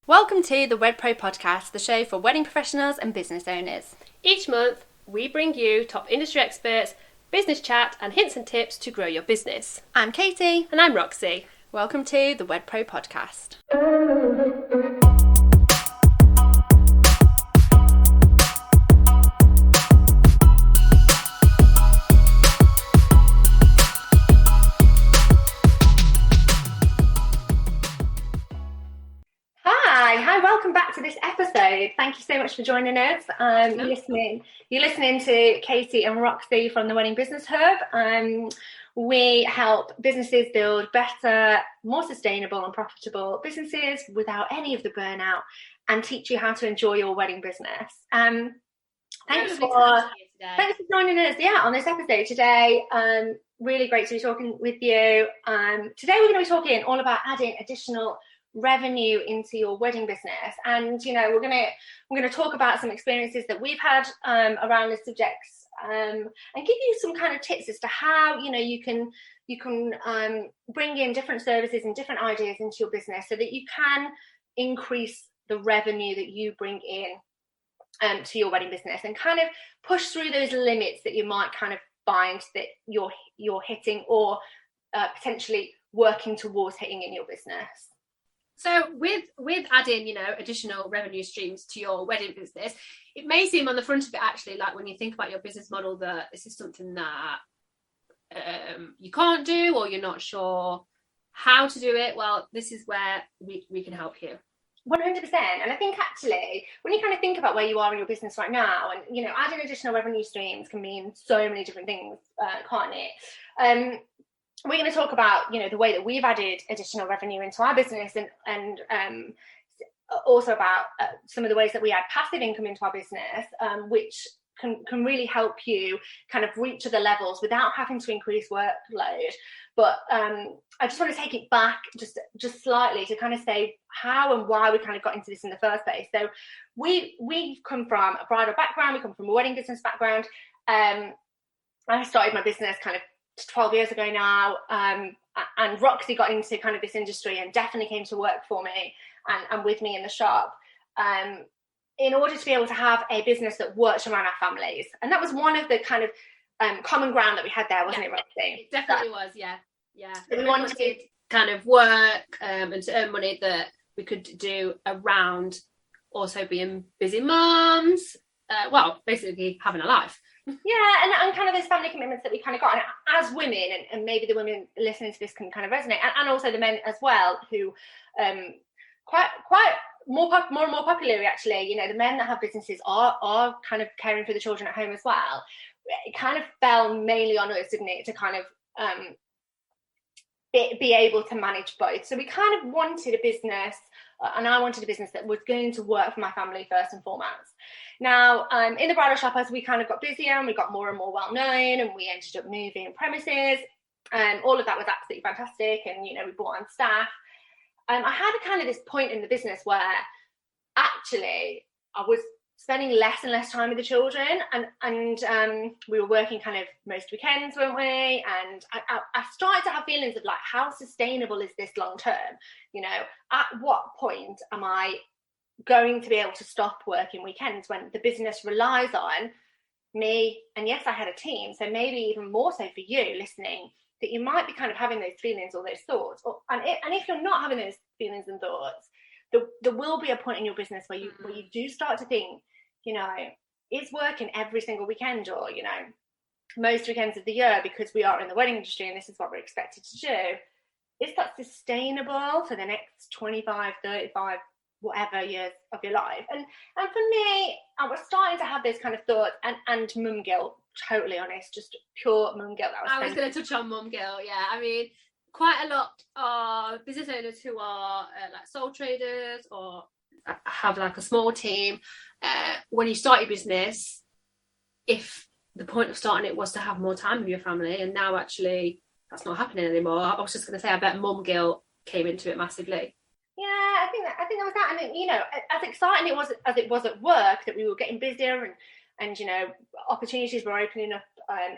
Welcome to the Wed Pro podcast, the show for wedding professionals and business owners. Each month, we bring you top industry experts, business chat, and hints and tips to grow your business. I'm Katie. And I'm Roxy. Welcome to the Wed Pro podcast. Hi, welcome back to this episode. Thank you so much for joining us. You're listening to Katie and Roxy from the Wedding Business Hub. We help businesses build better, more sustainable and profitable businesses without any of the burnout, and teach you how to enjoy your wedding business. Thanks for joining us on this episode today. Really great to be talking with you. Today we're going to be talking all about adding additional revenue into your wedding business, and we're going to talk about some experiences that we've had around this subjects, and give you some kind of tips as to how you can bring in different services and different ideas into your business so that you can increase the revenue that you bring in to your wedding business, and kind of push through those limits that you might kind of find that you're hitting or potentially working towards hitting in your business. So with adding, additional revenue streams to your wedding business, it may seem on the front of it actually like when you think about your business model that this is something that you can't do, or you're not sure how to do it. Well, this is where we can help you. 100%. And I think actually when you kind of think about where you are in your business right now, and adding additional revenue streams can mean so many different things, can't it? We're going to talk about, the way that we've added additional revenue into our business, and also about some of the ways that we add passive income into our business, which can really help you kind of reach other levels without having to increase workload. But I just want to take it back just slightly to kind of say how and why we kind of got into this in the first place. So we come from a bridal background, we come from a wedding business background. I started my business kind of 12 years ago now, and Roxy got into kind of this industry and definitely came to work for me and with me in the shop, in order to be able to have a business that works around our families. And that was one of the kind of common ground that we also, wasn't it, Roxy? It definitely was, yeah. So we wanted to kind of work and to earn money that we could do around also being busy mums, basically having a life. Yeah, and kind of those family commitments that we kind of got, and as women, and maybe the women listening to this can kind of resonate, and also the men as well, who quite more and more popularly actually, the men that have businesses are kind of caring for the children at home as well. It kind of fell mainly on us, didn't it, to kind of be able to manage both. So we kind of wanted a business, and I wanted a business that was going to work for my family first and foremost. Now, in the bridal shop, as we kind of got busier and we got more and more well-known, and we ended up moving premises, and all of that was absolutely fantastic, and, we brought on staff. I had a kind of this point in the business where actually I was spending less and less time with the children, and we were working kind of most weekends, weren't we? And I started to have feelings of like, how sustainable is this long term? At what point am I going to be able to stop working weekends when the business relies on me? And yes, I had a team, so maybe even more so for you listening, that you might be kind of having those feelings or those thoughts, and if you're not having those feelings and thoughts, there will be a point in your business where you do start to think, is working every single weekend, or most weekends of the year, because we are in the wedding industry and this is what we're expected to do, is that sustainable for the next 25, 35 whatever years of your life? And for me, I was starting to have those kind of thoughts, and mum guilt, totally honest, just pure mum guilt. I was going to touch on mum guilt. Yeah, I mean, quite a lot of business owners who are like sole traders or have like a small team, when you start your business, if the point of starting it was to have more time with your family, and now actually that's not happening anymore, I was just going to say, I bet mum guilt came into it massively. Yeah, I think that was that. And as exciting as it was at work, that we were getting busier, and opportunities were opening up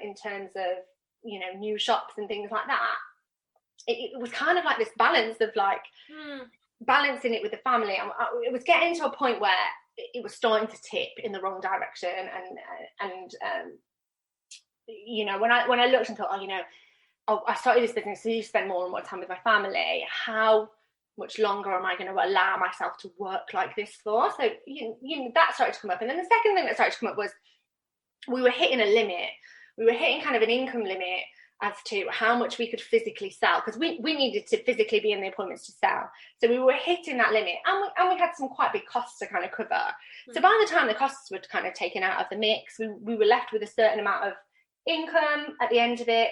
in terms of new shops and things like that. It was kind of like this balance of like, balancing it with the family, and it was getting to a point where it was starting to tip in the wrong direction, and you know, when I looked and thought, oh, you know, I started this business to spend more and more time with my family. How much longer am I going to allow myself to work like this for? So you know, that started to come up. And then the second thing that started to come up was we were hitting a limit. We were hitting kind of an income limit as to how much we could physically sell, because we needed to physically be in the appointments to sell. So we were hitting that limit, and we had some quite big costs to kind of cover. So by the time the costs were kind of taken out of the mix, we were left with a certain amount of income at the end of it.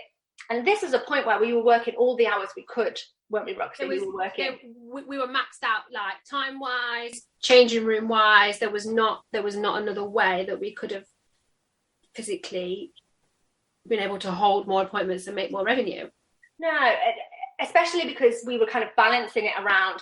And this was a point where we were working all the hours we could, weren't we, Roxy? We were working. We were maxed out, like time wise, changing room wise. There was not another way that we could have physically been able to hold more appointments and make more revenue. No, especially because we were kind of balancing it around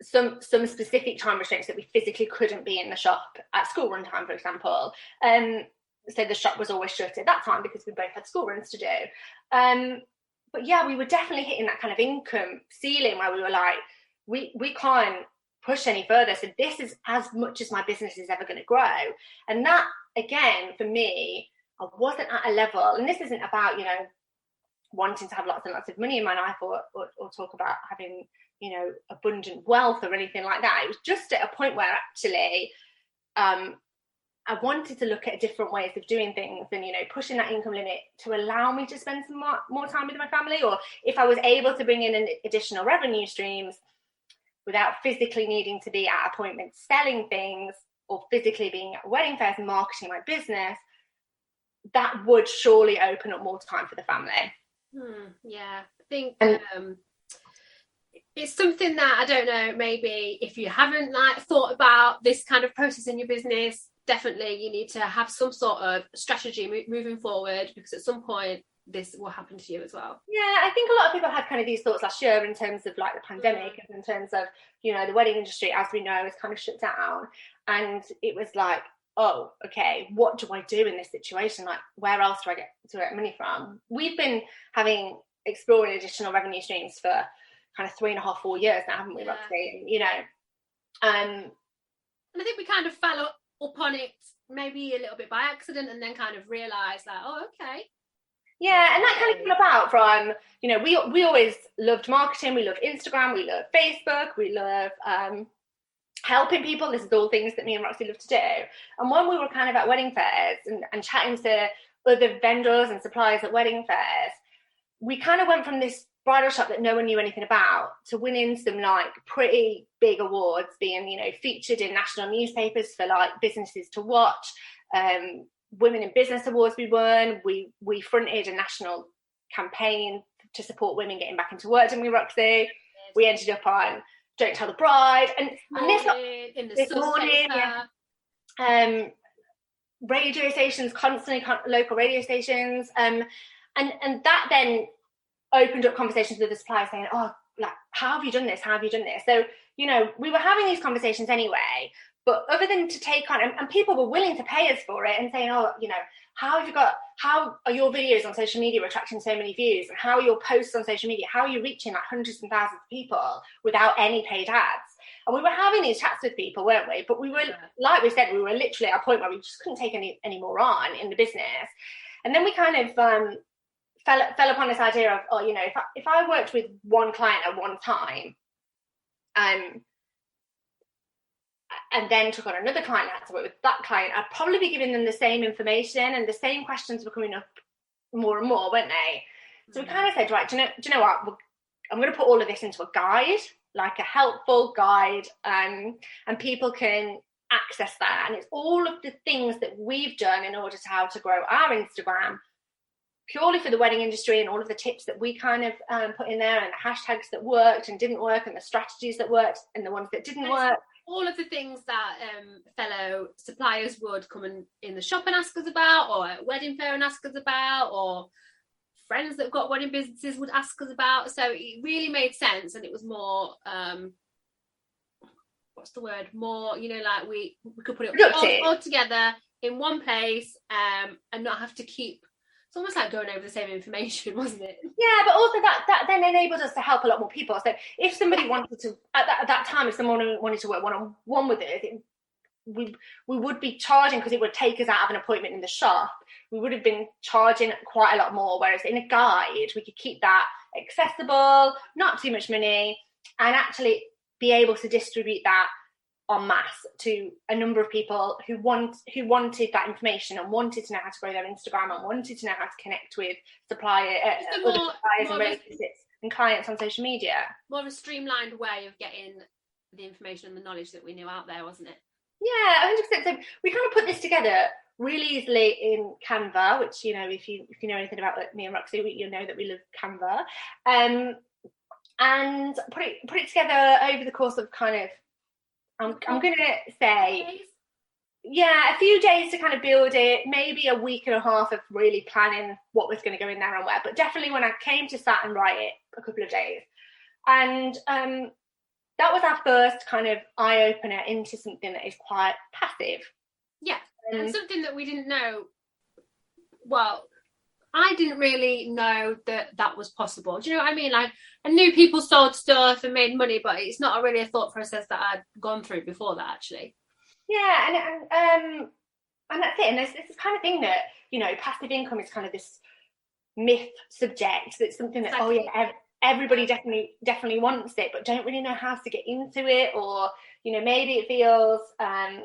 some specific time restraints that we physically couldn't be in the shop at school run time, for example. So the shop was always shut at that time because we both had school runs to do. But yeah, we were definitely hitting that kind of income ceiling where we were like, we can't push any further. So this is as much as my business is ever going to grow. And that, again, for me, I wasn't at a level, and this isn't about, you know, wanting to have lots and lots of money in my life or talk about having, you know, abundant wealth or anything like that. It was just at a point where actually I wanted to look at different ways of doing things and, you know, pushing that income limit to allow me to spend some more time with my family, or if I was able to bring in an additional revenue streams without physically needing to be at appointments selling things or physically being at wedding fairs and marketing my business, that would surely open up more time for the family. Yeah, I think it's something that, I don't know, maybe if you haven't like thought about this kind of process in your business, definitely you need to have some sort of strategy moving forward, because at some point this will happen to you as well. Yeah, I think a lot of people had kind of these thoughts last year in terms of like the pandemic, and in terms of, you know, the wedding industry, as we know, is kind of shut down. And it was like, oh, okay, what do I do in this situation? Like, where else do I get money from? We've been exploring additional revenue streams for kind of 3.5-4 years now, haven't we, Roxy? You know, and I think we kind of fell up on it maybe a little bit by accident, and then kind of realised like, oh, okay. Yeah, and that kind of came about from, you know, we always loved marketing, we loved Instagram, we love Facebook, we love helping people. This is all things that me and Roxy love to do. And when we were kind of at wedding fairs and chatting to other vendors and suppliers at wedding fairs, we kind of went from this bridal shop that no one knew anything about to winning some like pretty big awards, being, you know, featured in national newspapers for like businesses to watch. Women in Business Awards we won. We fronted a national campaign to support women getting back into work, didn't we, Roxy? We ended up on Don't Tell the Bride, and this morning, radio stations, constantly local radio stations, and that then opened up conversations with the suppliers saying, oh, like, how have you done this? So, you know, we were having these conversations anyway, but other than to take on, and people were willing to pay us for it and saying, oh, you know, how are your videos on social media attracting so many views? And how are your posts on social media? How are you reaching like hundreds and thousands of people without any paid ads? And we were having these chats with people, weren't we? But we were, like we said, we were literally at a point where we just couldn't take any more on in the business. And then we kind of fell upon this idea of, oh, you know, if I worked with one client at one time, and then took on another client, I had to work with that client, I'd probably be giving them the same information, and the same questions were coming up more and more, weren't they? So we kind of said, right, do you know what? I'm going to put all of this into a guide, like a helpful guide, and people can access that. And it's all of the things that we've done in order to how to grow our Instagram purely for the wedding industry, and all of the tips that we kind of put in there, and the hashtags that worked and didn't work, and the strategies that worked and the ones that didn't work. All of the things that fellow suppliers would come in the shop and ask us about, or at wedding fair and ask us about, or friends that have got wedding businesses would ask us about. So it really made sense, and it was more what's the word? More, you know, like we could put it all together in one place, and not have to keep It's almost like going over the same information, wasn't it? Yeah, but also that then enabled us to help a lot more people. So if somebody wanted to, at that time, if someone wanted to work one-on-one with us, we would be charging, because it would take us out of an appointment in the shop. We would have been charging quite a lot more, whereas in a guide, we could keep that accessible, not too much money, and actually be able to distribute that en masse to a number of people who wanted that information and wanted to know how to grow their Instagram and wanted to know how to connect with suppliers and relationships and clients on social media. More of a streamlined way of getting the information and the knowledge that we knew out there, wasn't it? Yeah, 100%. So we kind of put this together really easily in Canva, which, you know, if you know anything about me and Roxy, you'll know that we love Canva, and put it together over the course of kind of, I'm going to say, a few days to kind of build it, maybe a week and a half of really planning what was going to go in there and where, but definitely when I came to sat and write it, a couple of days. And that was our first kind of eye-opener into something that is quite passive. Yeah, and something that we didn't know, well, I didn't really know that was possible. Do you know what I mean? Like, I knew people sold stuff and made money, but it's not really a thought process that I'd gone through before that, actually. Yeah, and that's it. And there's this kind of thing that, you know, passive income is kind of this myth subject. That's something that, everybody definitely wants it, but don't really know how to get into it, or, you know, maybe it feels a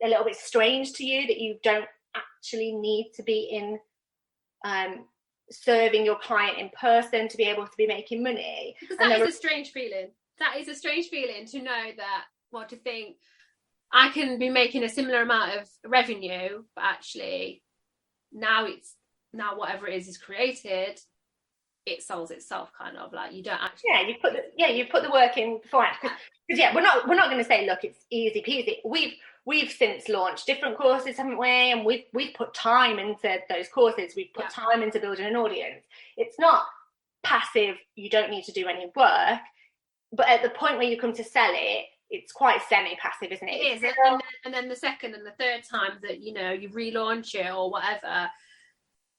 little bit strange to you that you don't actually need to be in serving your client in person to be able to be making money. Because that is a strange feeling. That is a strange feeling to know that, well, to think I can be making a similar amount of revenue, but actually now whatever it is created, it sells itself, kind of. Like, you don't actually you put the work in beforehand, because we're not going to say, look, it's easy peasy. We've since launched different courses, haven't we? And we've put time into those courses. We've put time into building an audience. It's not passive, you don't need to do any work, but at the point where you come to sell it, it's quite semi-passive, isn't it? It is. And then the second and the third time that, you know, you relaunch it or whatever,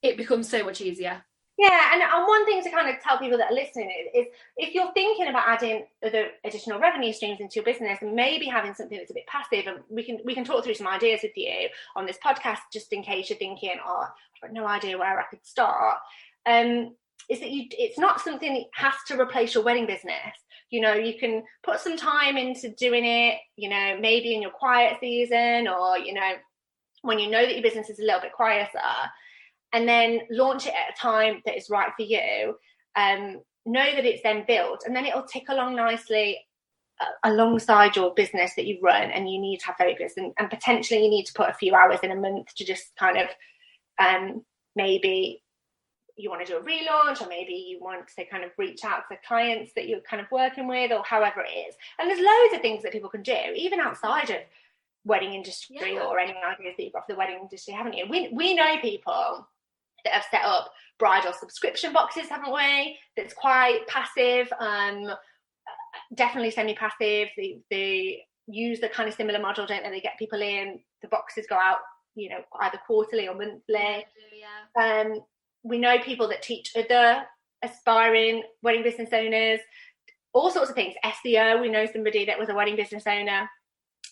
it becomes so much easier. Yeah, and one thing to kind of tell people that are listening is if you're thinking about adding other additional revenue streams into your business and maybe having something that's a bit passive, and we can talk through some ideas with you on this podcast, just in case you're thinking, oh, I've got no idea where I could start, is that it's not something that has to replace your wedding business. You know, you can put some time into doing it, you know, maybe in your quiet season, or, you know, when you know that your business is a little bit quieter, and then launch it at a time that is right for you. Know that it's then built, and then it'll tick along nicely alongside your business that you run, and you need to have focus, and potentially you need to put a few hours in a month to just kind of maybe you want to do a relaunch, or maybe you want to kind of reach out to clients that you're kind of working with, or however it is. And there's loads of things that people can do, even outside of wedding industry or any ideas that you've got for the wedding industry, haven't you? We know people that have set up bridal subscription boxes, haven't we? That's quite passive, definitely semi-passive. They use the kind of similar model, don't they? They get people in, the boxes go out, you know, either quarterly or monthly. We know people that teach other aspiring wedding business owners all sorts of things. SEO, we know somebody that was a wedding business owner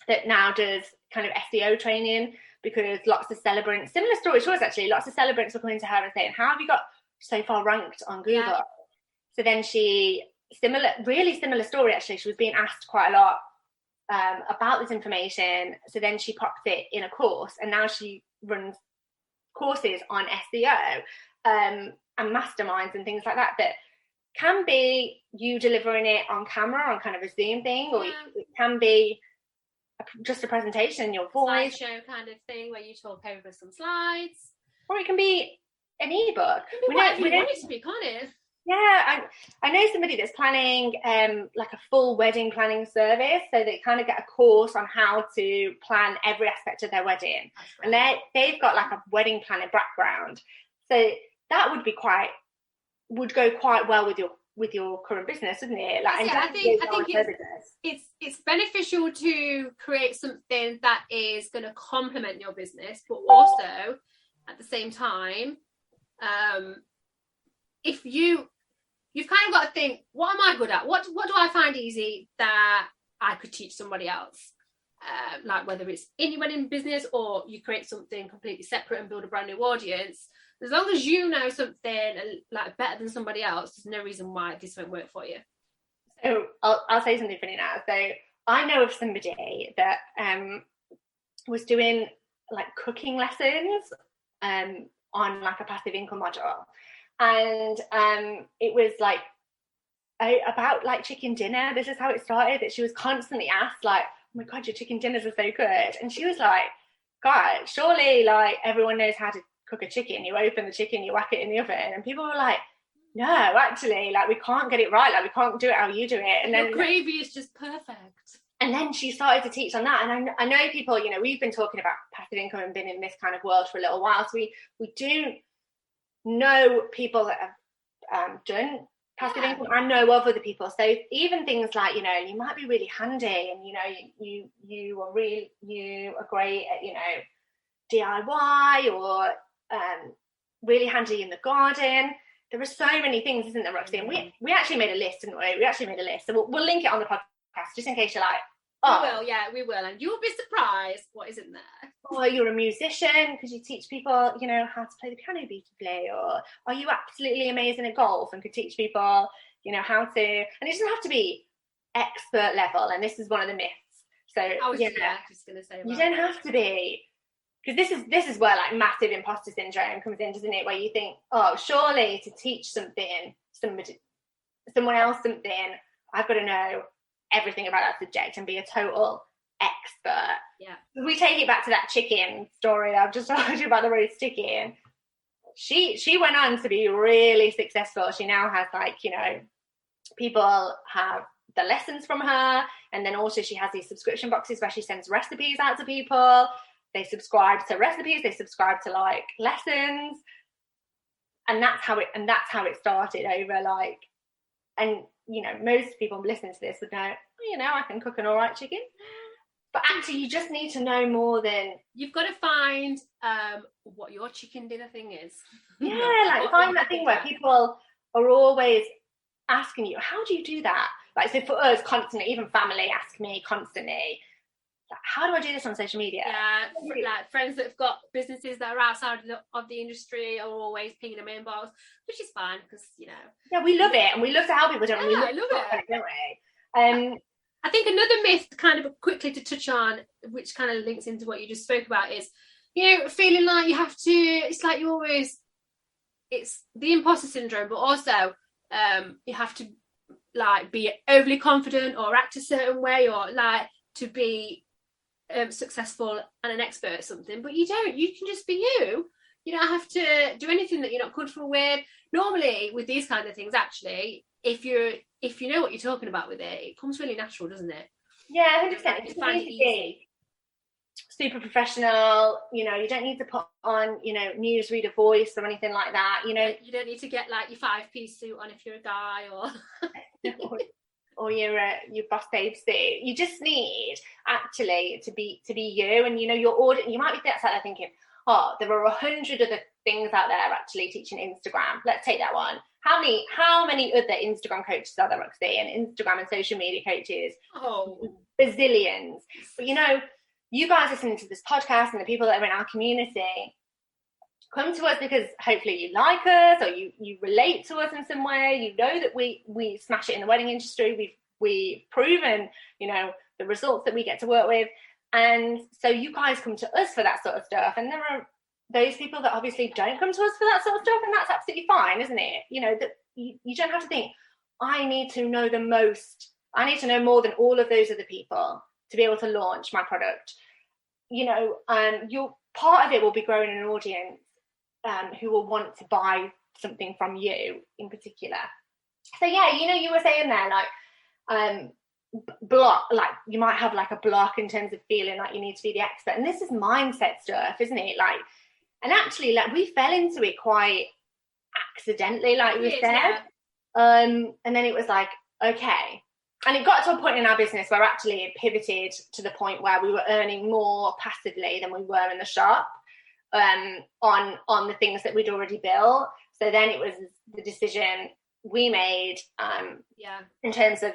that now does kind of SEO training, because lots of celebrants, similar story to us actually, lots of celebrants were coming to her and saying, how have you got so far ranked on Google? Yeah. So then really similar story actually, she was being asked quite a lot about this information. So then she popped it in a course, and now she runs courses on SEO and masterminds and things like that can be you delivering it on camera on kind of a Zoom thing, or it can be just a presentation in your voice, slideshow kind of thing where you talk over some slides, or it can be an ebook. We want it to be, can't it? Yeah, I know somebody that's planning like a full wedding planning service, so they kind of get a course on how to plan every aspect of their wedding, and they've got like a wedding planning background, so that would go quite well with your current business, wouldn't it? Like, I think it's beneficial to create something that is going to complement your business, but also at the same time if you've kind of got to think, what am I good at? What do I find easy that I could teach somebody else? Like whether it's in your wedding business or you create something completely separate and build a brand new audience, as long as you know something like better than somebody else, there's no reason why this won't work for you. So I'll say something funny now. So I know of somebody that was doing like cooking lessons on like a passive income module, and it was like about like chicken dinner. This is how it started, that she was constantly asked like, oh my god, your chicken dinners are so good, and she was like, God, surely like everyone knows how to cook a chicken. You open the chicken, you whack it in the oven, and people were like, no, actually, like we can't get it right, like we can't do it how you do it. And your then gravy is just perfect. And then she started to teach on that. And I know people, you know, we've been talking about passive income and been in this kind of world for a little while, so we do know people that have done passive income. I know of other people. So even things like, you know, you might be really handy, and you know, you are great at, you know, DIY or really handy in the garden. There are so many things, isn't there, Roxy? And we actually made a list, didn't we? We actually made a list. So we'll link it on the podcast just in case you're like, oh. We will. And you'll be surprised what isn't there. Or you're a musician because you teach people, you know, how to play the piano beautifully. Or are you absolutely amazing at golf and could teach people, you know, how to... And it doesn't have to be expert level. And this is one of the myths. So, just going to say you don't have to be... Because this is where like massive imposter syndrome comes in, doesn't it? Where you think, oh, surely to teach someone else something, I've got to know everything about that subject and be a total expert. Yeah. We take it back to that chicken story that I've just told you about, the roast chicken. She went on to be really successful. She now has like, you know, people have the lessons from her, and then also she has these subscription boxes where she sends recipes out to people. They subscribe to recipes, they subscribe to like lessons, and that's how it started over like, and you know, most people listening to this would know, you know, I can cook an all right chicken. But actually, you just need to know more than... You've got to find what your chicken dinner thing is. Yeah, like find that thing where people are always asking you, how do you do that? Like, so for us, constantly, even family ask me constantly, like, how do I do this on social media? Yeah, like friends that have got businesses that are outside of the industry are always pinging them inbox, which is fine because, you know... Yeah, we love it, and we love to help people, don't we? Yeah, I love it. Don't we? I think another myth, kind of quickly to touch on, which kind of links into what you just spoke about, is, you know, feeling like you have to... It's like you always... It's the imposter syndrome, but also you have to, like, be overly confident or act a certain way or, like, to be... successful and an expert at something, but you don't. You can just be you. You don't have to do anything that you're not comfortable with. Normally with these kinds of things, actually, if you know what you're talking about with it comes really natural, doesn't it? Yeah, 100%. You find it easy. Super professional, you know, you don't need to put on, you know, newsreader voice or anything like that, you know. You don't need to get like your 5-piece suit on if you're a guy or your boss babe suit. You just need actually to be you, and you know your audience. You might be sat there thinking, oh, there are 100 other things out there actually teaching Instagram. Let's take that one. How many other Instagram coaches are there, Roxy, and Instagram and social media coaches? Oh, bazillions. But you know, you guys listening to this podcast and the people that are in our community, come to us because hopefully you like us, or you relate to us in some way. You know that we smash it in the wedding industry. We've proven, you know, the results that we get to work with. And so you guys come to us for that sort of stuff. And there are those people that obviously don't come to us for that sort of stuff, and that's absolutely fine, isn't it? You know, that you don't have to think, I need to know the most. I need to know more than all of those other people to be able to launch my product. You know, your part of it will be growing an audience who will want to buy something from you in particular. So yeah, you know, you were saying there, like block, like you might have like a block in terms of feeling like you need to be the expert, and this is mindset stuff, isn't it? Like, and actually, like, we fell into it quite accidentally, like we said. Yeah. And then it was like, okay, and it got to a point in our business where actually it pivoted to the point where we were earning more passively than we were in the shop. on the things that we'd already built. So then it was the decision we made in terms of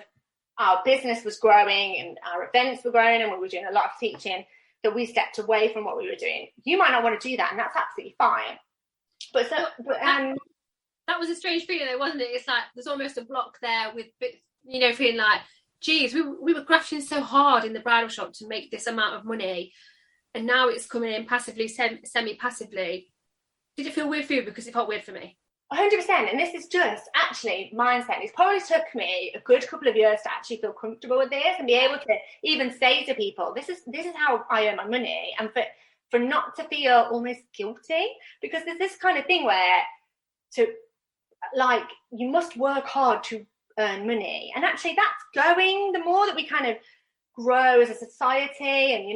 our business was growing and our events were growing and we were doing a lot of teaching, that we stepped away from what we were doing. You might not want to do that, and that's absolutely fine. That was a strange feeling though, wasn't it? It's like there's almost a block there with, feeling like, geez, we were grafting so hard in the bridal shop to make this amount of money, and now it's coming in passively, semi-passively. Did it feel weird for you? Because it felt weird for me. 100%. And this is just actually mindset. It's probably took me a good couple of years to actually feel comfortable with this and be able to even say to people, this is how I earn my money, and for not to feel almost guilty, because there's this kind of thing where you must work hard to earn money, and actually that's going, the more that we kind of grow as a society, and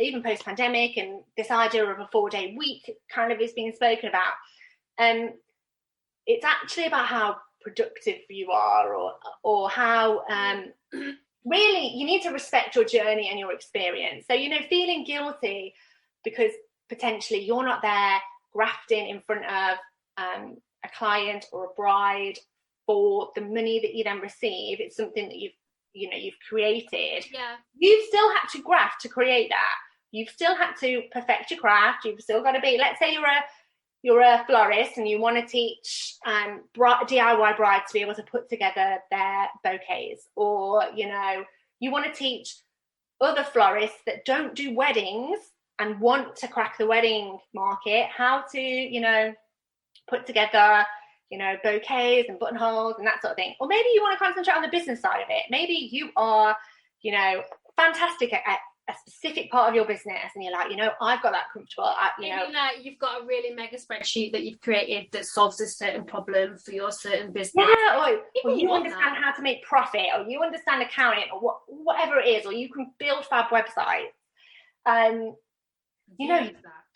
even post-pandemic, and this idea of a 4-day week kind of is being spoken about, it's actually about how productive you are, or how really you need to respect your journey and your experience. So feeling guilty because potentially you're not there grafting in front of a client or a bride for the money that you then receive. It's something that you've created. Yeah. You've still had to graft to create that. You've still had to perfect your craft. You've still got to be, let's say you're a florist and you want to teach DIY brides to be able to put together their bouquets, or you want to teach other florists that don't do weddings and want to crack the wedding market how to put together bouquets and buttonholes and that sort of thing. Or maybe you want to concentrate on the business side of it. Maybe you are fantastic at a specific part of your business, and you're like, I've got that comfortable. You've got a really mega spreadsheet that you've created that solves a certain problem for your certain business. Yeah, or you understand how to make profit, or you understand accounting, or whatever it is, or you can build fab websites.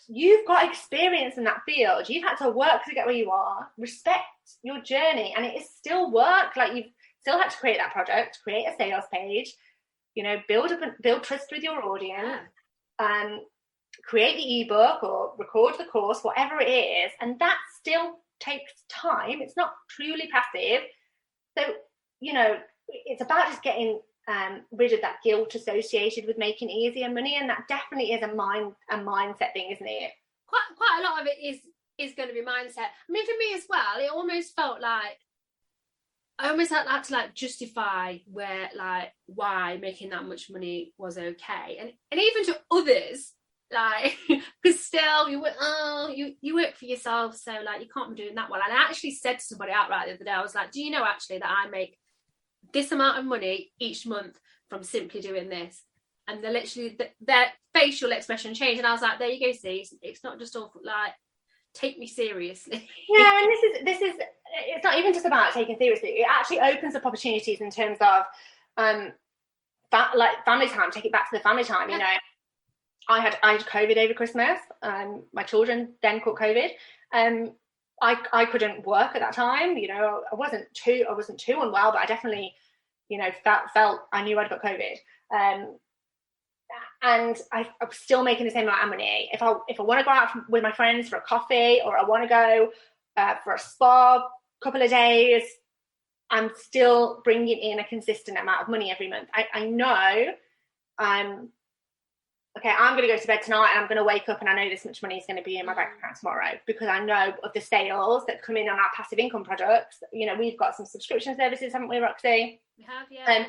You've got experience in that field. You've had to work to get where you are. Respect your journey, and it is still work. Like, you've still had to create that product, create a sales page, build trust with your audience, create the ebook or record the course, whatever it is, and that still takes time. It's not truly passive. So it's about just getting rid of that guilt associated with making easier money, and that definitely is a mindset thing, isn't it? Quite a lot of it is going to be mindset. I mean, for me as well, it almost felt like I almost had to justify why making that much money was okay, and even to others, because still you work for yourself, so you can't be doing that well. And I actually said to somebody outright the other day, I was like, do you know actually that I make this amount of money each month from simply doing this? And they're literally their facial expression changed, and I was like, there you go, see, it's not just all take me seriously. Yeah, and this is it's not even just about taking seriously. It actually opens up opportunities in terms of family time. Take it back to the family time. I had COVID over Christmas. My children then caught COVID. I couldn't work at that time. I wasn't too unwell, but I definitely felt I knew I'd got COVID. And I was still making the same amount of money. If I want to go out with my friends for a coffee, or I want to go for a spa couple of days, I'm still bringing in a consistent amount of money every month. I know I'm going to go to bed tonight and I'm going to wake up and I know this much money is going to be in my bank account tomorrow, because I know of the sales that come in on our passive income products. We've got some subscription services, haven't we, Roxy? We have, yeah.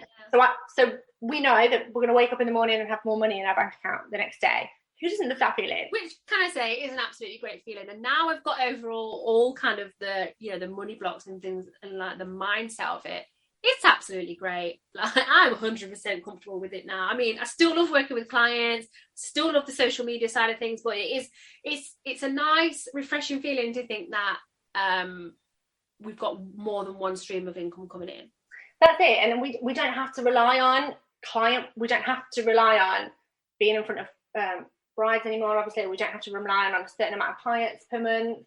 So we know that we're going to wake up in the morning and have more money in our bank account the next day. Who doesn't love that feeling? Which, can I say, is an absolutely great feeling. And now I've got over all kind of the the money blocks and things, and the mindset of it. It's absolutely great. I'm 100% comfortable with it now. I mean, I still love working with clients, still love the social media side of things, but it's a nice, refreshing feeling to think that we've got more than one stream of income coming in. That's it. And we don't have to rely on we don't have to rely on being in front of brides anymore. Obviously, we don't have to rely on a certain amount of clients per month.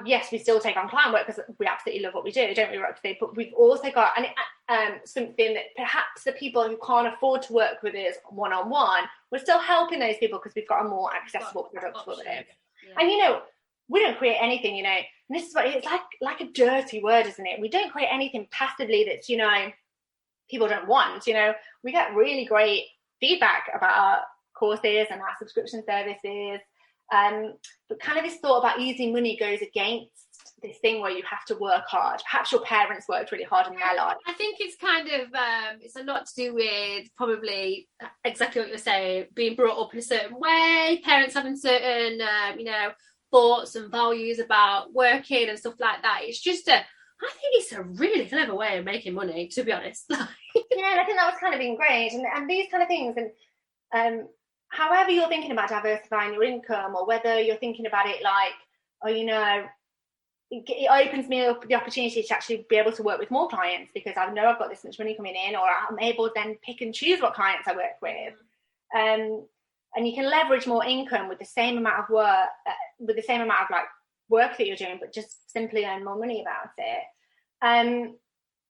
Yes, we still take on client work because we absolutely love what we do, don't we, Roxy? But we've also got something that perhaps the people who can't afford to work with us one-on-one, we're still helping those people because we've got a more accessible product for them. Yeah. And, we don't create anything, and this is what it's like a dirty word, isn't it? We don't create anything passively that's, people don't want. We get really great feedback about our courses and our subscription services. But kind of this thought about easy money goes against this thing where you have to work hard. Perhaps your parents worked really hard in their life. I think it's kind of it's a lot to do with probably exactly what you're saying, being brought up in a certain way, parents having certain thoughts and values about working and stuff like that. It's just I think it's a really clever way of making money, to be honest. Yeah, and I think that was kind of ingrained, and these kind of things, and however you're thinking about diversifying your income, or whether you're thinking about it like, it opens me up the opportunity to actually be able to work with more clients because I know I've got this much money coming in, or I'm able to then pick and choose what clients I work with. And you can leverage more income with the same amount of work, work that you're doing, but just simply earn more money about it.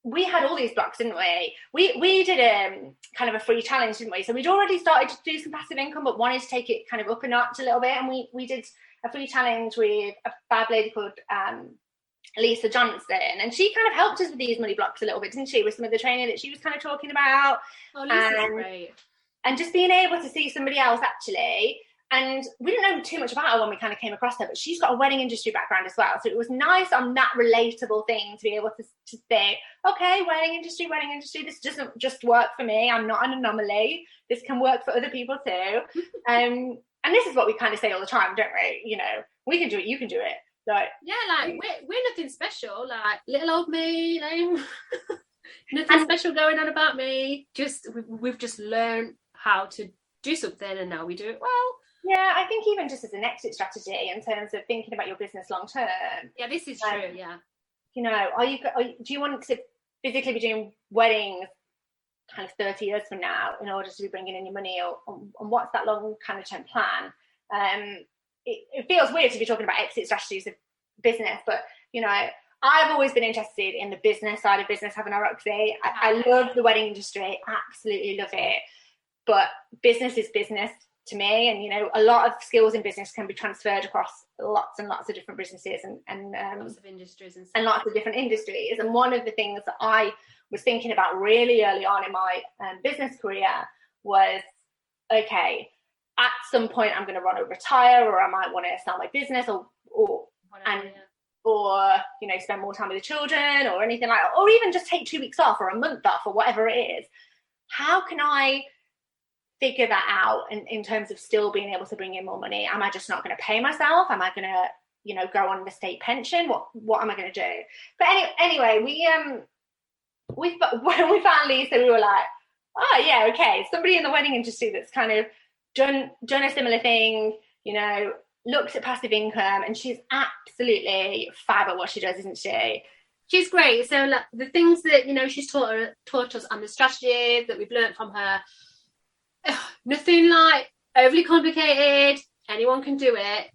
We had all these blocks, didn't we? We did a kind of a free challenge, didn't we? So we'd already started to do some passive income, but wanted to take it kind of up a notch a little bit. And we did a free challenge with a fab lady called Lisa Johnson. And she kind of helped us with these money blocks a little bit, didn't she? With some of the training that she was kind of talking about. Oh, Lisa's great. And just being able to see somebody else actually. And we didn't know too much about her when we kind of came across her, but she's got a wedding industry background as well. So it was nice on that relatable thing to be able to say, okay, wedding industry, this doesn't just work for me. I'm not an anomaly. This can work for other people too. And this is what we kind of say all the time, don't we? We can do it, you can do it. We're nothing special. Like little old me, nothing special going on about me. Just we've just learned how to do something, and now we do it well. Yeah, I think even just as an exit strategy in terms of thinking about your business long term. Yeah, this is true. Yeah. Do you want to physically be doing weddings kind of 30 years from now in order to be bringing in your money, or what's that long kind of term plan? It feels weird to be talking about exit strategies of business, but I've always been interested in the business side of business, haven't I, Roxy? I love the wedding industry, absolutely love it. But business is business to me, and a lot of skills in business can be transferred across lots and lots of different businesses and lots of industries and lots of different industries. And one of the things that I was thinking about really early on in my business career was, okay, at some point I'm going to want to retire, or I might want to sell my business, or spend more time with the children, or anything like that, or even just take 2 weeks off or a month off or whatever it is. How can I figure that out in terms of still being able to bring in more money? Am I just not going to pay myself? Am I going to go on the state pension? What am I going to do? But anyway, when we found Lisa, we were like, oh yeah, okay, somebody in the wedding industry that's kind of done a similar thing, looks at passive income, and she's absolutely fab at what she does, isn't she? She's great. So the things that she's taught us, and the strategies that we've learned from her, nothing like overly complicated. Anyone can do it.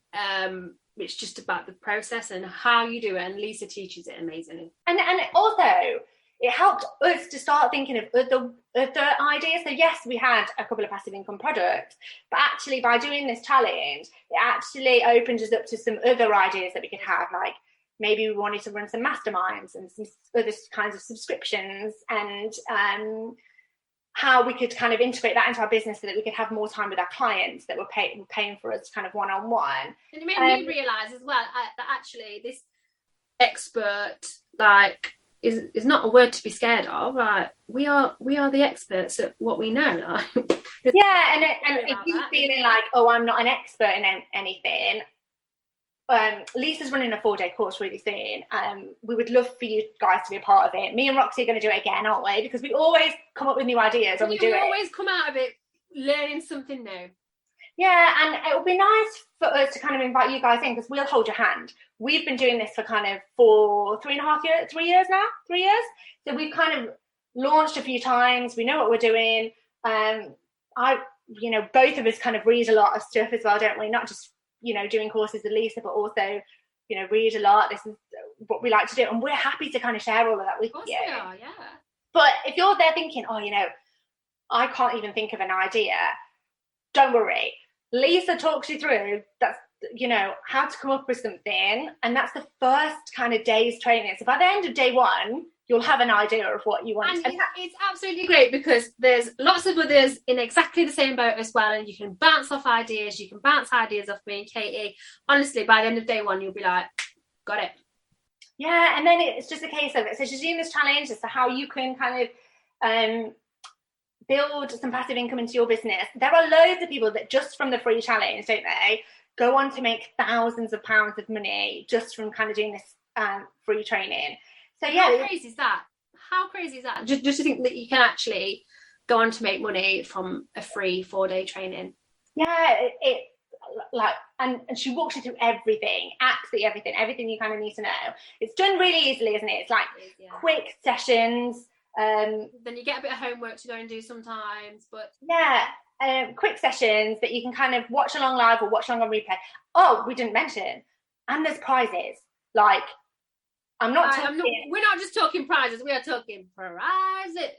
It's just about the process and how you do it, and Lisa teaches it amazingly. And also it helped us to start thinking of other ideas. So yes, we had a couple of passive income products, but actually by doing this challenge, it actually opened us up to some other ideas that we could have, like maybe we wanted to run some masterminds and some other kinds of subscriptions, and how we could kind of integrate that into our business so that we could have more time with our clients that were paying for us kind of one-on-one. And it made me realise as well that actually this expert is not a word to be scared of. Like we are the experts at what we know. Yeah, and if you're feeling like, oh, I'm not an expert in anything, Lisa's running a 4-day course really soon. We would love for you guys to be a part of it. Me and Roxy are going to do it again, aren't we? Because we always come up with new ideas when we do it. We always come out of it learning something new. Yeah, and it would be nice for us to kind of invite you guys in, because we'll hold your hand. We've been doing this for kind of 3 years now. So we've kind of launched a few times. We know what we're doing. Both of us kind of read a lot of stuff as well, don't we? Not just doing courses with Lisa, but also read a lot. This is what we like to do. And we're happy to kind of share all of that with you. Of course we are, yeah. But if you're there thinking, I can't even think of an idea, don't worry. Lisa talks you through how to come up with something. And that's the first kind of day's training. So by the end of day one, you'll have an idea of what you want. And it's absolutely great because there's lots of others in exactly the same boat as well, and you can bounce off ideas. You can bounce ideas off me and Katie. Honestly, by the end of day one, you'll be like, got it. Yeah, and then it's just a case of it. So she's doing this challenge as to how you can kind of build some passive income into your business. There are loads of people that just from the free challenge, don't they, go on to make thousands of pounds of money just from kind of doing this free training. So yeah, how crazy is that? How crazy is that? Just to think that you can actually go on to make money from a free 4-day training. Yeah, and she walks you through everything, absolutely everything you kind of need to know. It's done really easily, isn't it? It's like quick sessions. Then you get a bit of homework to go and do sometimes, but quick sessions that you can kind of watch along live or watch along on replay. Oh, we didn't mention, and there's prizes. Like, we're not just talking prizes, we are talking prizes.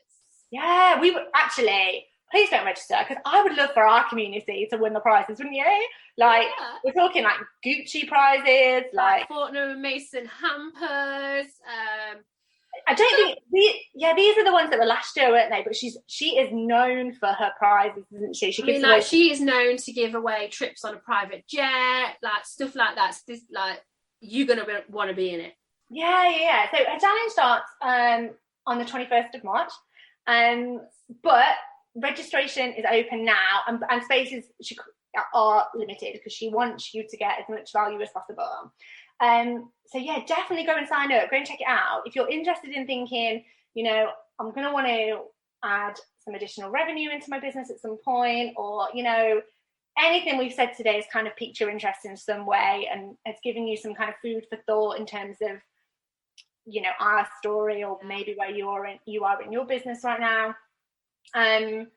Yeah, we would actually, please don't register, because I would love for our community to win the prizes, wouldn't you? Like, we're talking like Gucci prizes, like Fortnum and Mason hampers. I don't think these are the ones that were last year, weren't they? But she is known for her prizes, isn't she? She is known to give away trips on a private jet, like stuff like that. So this, like, you're gonna want to be in it. Yeah. So her challenge starts on the 21st of March, but registration is open now, and spaces are limited because she wants you to get as much value as possible. So yeah, definitely go and sign up. Go and check it out. If you're interested in thinking, I'm going to want to add some additional revenue into my business at some point, or, anything we've said today has kind of piqued your interest in some way and it's given you some kind of food for thought in terms of, our story, or maybe where you are in your business right now. Then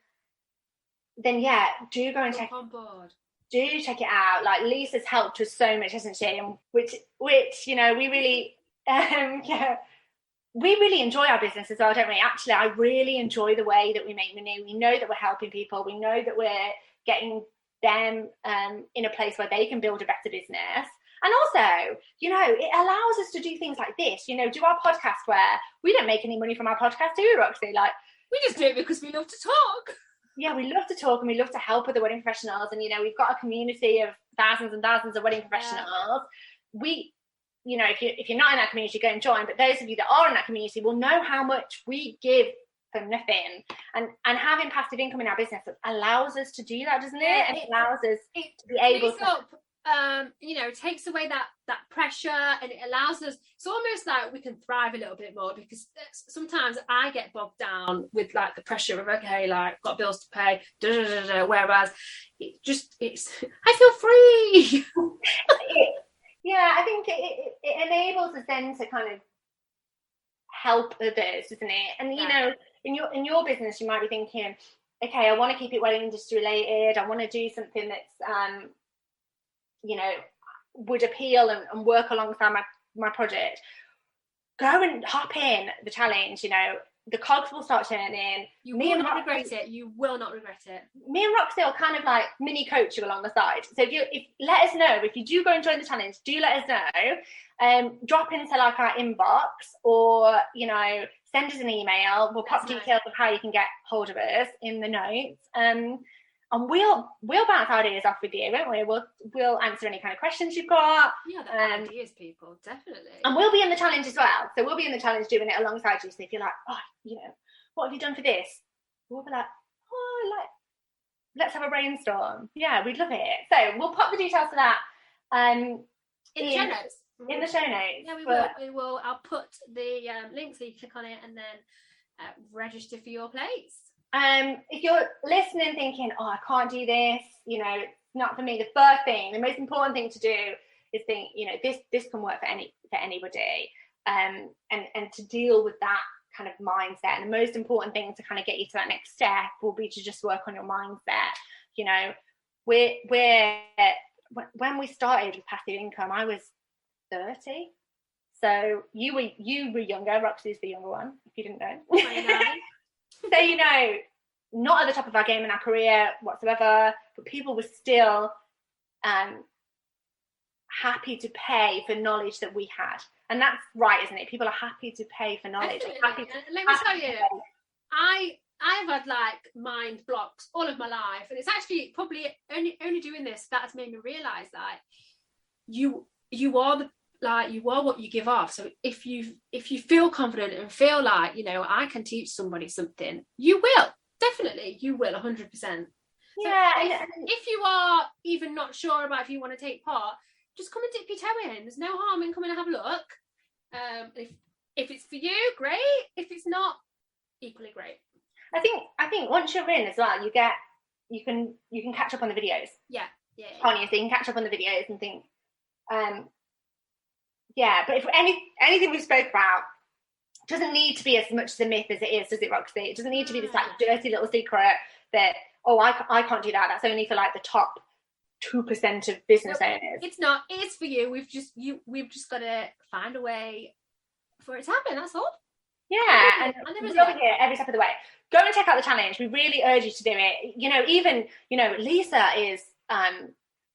yeah, do go and check on board. Do check it out. Like, Lisa's helped us so much, hasn't she? And which we really we really enjoy our business as well, don't we? Actually, I really enjoy the way that we make money. We know that we're helping people. We know that we're getting them in a place where they can build a better business. And also, it allows us to do things like this, do our podcast where we don't make any money from our podcast, do we, Roxy? Like, we just do it because we love to talk. Yeah, we love to talk and we love to help other wedding professionals. And, we've got a community of thousands and thousands of wedding professionals. We, if you're not in that community, go and join. But those of you that are in that community will know how much we give for nothing. And having passive income in our business allows us to do that, doesn't it? And it allows us to be able to... takes away that pressure, and it allows us, it's almost like we can thrive a little bit more, because sometimes I get bogged down with like the pressure of, okay, like, got bills to pay, whereas I feel free. I think it enables us then to kind of help others, doesn't it? And in your business you might be thinking, okay, I want to keep it wedding industry related, I want to do something that's would appeal and work alongside my project. Go and hop in the challenge. The cogs will start turning. You will not regret it. You will not regret it. Me and Roxy will kind of like mini coach you along the side. So if let us know if you do go and join the challenge. Do let us know. Drop into like our inbox, or send us an email. We'll pop details of how you can get hold of us in the notes. And we'll bounce ideas off with you, won't we? We'll answer any kind of questions you've got. Yeah, they're ideas, people, definitely. And we'll be in the challenge as well. So we'll be in the challenge doing it alongside you. So if you're like, what have you done for this? We'll be like, let's have a brainstorm. Yeah, we'd love it. So we'll pop the details for that in the show notes. In the show notes. Yeah, we will. I'll put the link so you click on it and then register for your place. If you're listening thinking, I can't do this, it's not for me, the first thing, the most important thing to do is think, this can work for anybody, and to deal with that kind of mindset. And the most important thing to kind of get you to that next step will be to just work on your mindset. We're when we started with passive income, I was 30. So you were younger. Roxy's the younger one, if you didn't know. 29. So, you know, not at the top of our game in our career whatsoever, but people were still happy to pay for knowledge that we had. And that's right, isn't it? People are happy to pay for knowledge. Let me tell you, I've had like mind blocks all of my life, and it's actually probably only doing this that's made me realise that you are what you give off. So if you feel confident and feel like, you know, I can teach somebody something, you will. Definitely, you will, 100%. Yeah. So if you are even not sure about if you want to take part, just come and dip your toe in. There's no harm in coming and have a look. If it's for you, great. If it's not, equally great. I think once you're in as well, you can catch up on the videos. Yeah. Can't you? So you can catch up on the videos and think, yeah. But if anything we spoke about doesn't need to be as much the myth as it is, does it, Roxy? It doesn't need to be this like dirty little secret that, oh, I can't do that. That's only for like the top 2% of business owners. It's not. It's for you. We've just got to find a way for it to happen. That's all. Yeah, and we're over here every step of the way. Go and check out the challenge. We really urge you to do it. You know, even, you know, Lisa is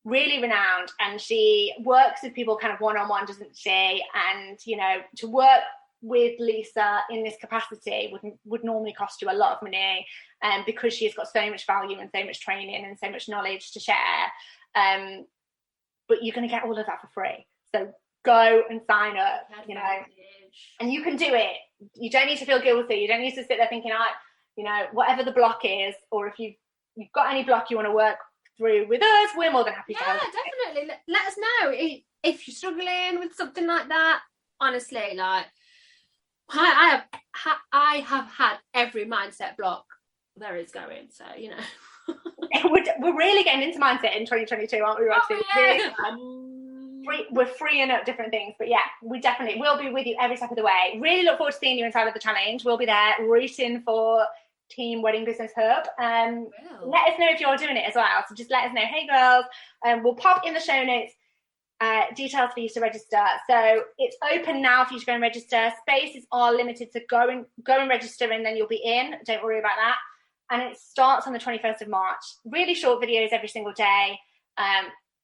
really renowned, and she works with people kind of one-on-one, doesn't she? And, you know, to work with Lisa in this capacity would normally cost you a lot of money, because she's got so much value and so much training and so much knowledge to share. But you're going to get all of that for free. So go and sign up, you know, and you can do it. You don't need to feel guilty. You don't need to sit there thinking, you know, whatever the block is, or if you've got any block you want to work through with us, we're more than happy to help. Yeah, definitely. Let us know if you're struggling with something like that. Honestly, like I have had every mindset block there is going. So, you know. We're really getting into mindset in 2022, aren't we, Roxy? We're freeing up different things, but yeah, we definitely will be with you every step of the way. Really look forward to seeing you inside of the challenge. We'll be there rooting for Team Wedding Business Hub. Let us know if you're doing it as well. So just let us know. Hey girls, we'll pop in the show notes details for you to register. So it's open now for you to go and register. Spaces are limited, so go and register, and then you'll be in. Don't worry about that. And it starts on the 21st of March. Really short videos every single day.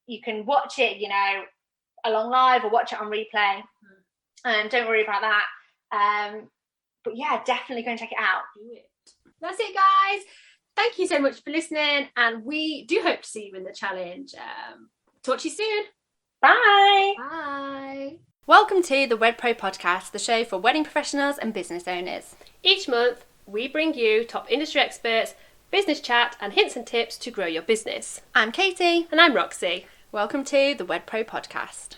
You can watch it, you know, along live or watch it on replay. Don't worry about that. But yeah, definitely go and check it out. Do it. That's it, guys. Thank you so much for listening, and we do hope to see you in the challenge. Talk to you soon. Bye. Bye. Welcome to the Wed Pro Podcast, the show for wedding professionals and business owners. Each month, we bring you top industry experts, business chat, and hints and tips to grow your business. I'm Katie. And I'm Roxy. Welcome to the Wed Pro Podcast.